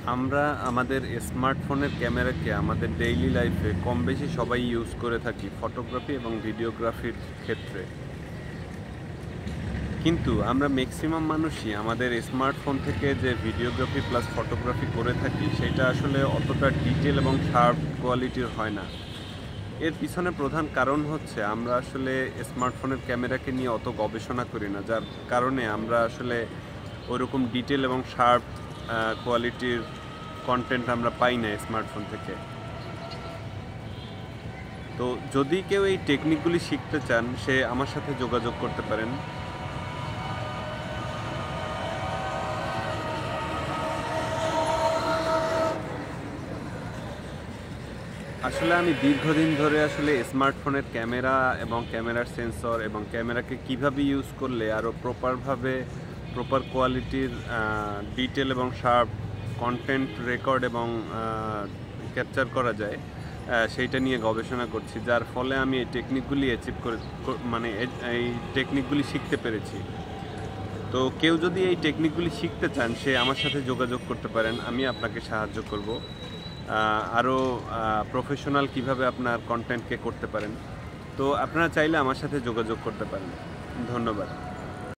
আমরা আমাদের স্মার্টফোনের ক্যামেরাকে আমাদের ডেইলি লাইফে কম বেশি সবাই ইউজ করে থাকি ফটোগ্রাফি এবং ভিডিওগ্রাফির ক্ষেত্রে। কিন্তু আমরা ম্যাক্সিমাম মানুষই আমাদের স্মার্টফোন থেকে যে ভিডিওগ্রাফি প্লাস ফটোগ্রাফি করে থাকি সেটা আসলে অতটা ডিটেল এবং শার্প কোয়ালিটির হয় না। এর পিছনে প্রধান কারণ হচ্ছে আমরা আসলে স্মার্টফোনের ক্যামেরাকে নিয়ে অত গবেষণা করি না, যার কারণে আমরা আসলে ওরকম ডিটেল এবং শার্প কোয়ালিটির কন্টেন্ট আমরা পাই না স্মার্টফোন থেকে। তো যদি কেউ এই টেকনিকগুলি শিখতে চান সে আমার সাথে যোগাযোগ করতে পারেন। আসলে আমি দীর্ঘদিন ধরে আসলে স্মার্টফোনের ক্যামেরা এবং ক্যামেরার সেন্সর এবং ক্যামেরাকে কিভাবে ইউজ করলে আরও প্রপার কোয়ালিটির ডিটেল এবং শার্প কন্টেন্ট রেকর্ড এবং ক্যাপচার করা যায় সেইটা নিয়ে গবেষণা করছি, যার ফলে আমি এই টেকনিকগুলি মানে এই টেকনিকগুলি শিখতে পেরেছি। তো কেউ যদি এই টেকনিকগুলি শিখতে চান সে আমার সাথে যোগাযোগ করতে পারেন, আমি আপনাকে সাহায্য করব আরও প্রফেশনাল কিভাবে আপনার কন্টেন্টকে করতে পারেন। তো আপনারা চাইলে আমার সাথে যোগাযোগ করতে পারেন। ধন্যবাদ।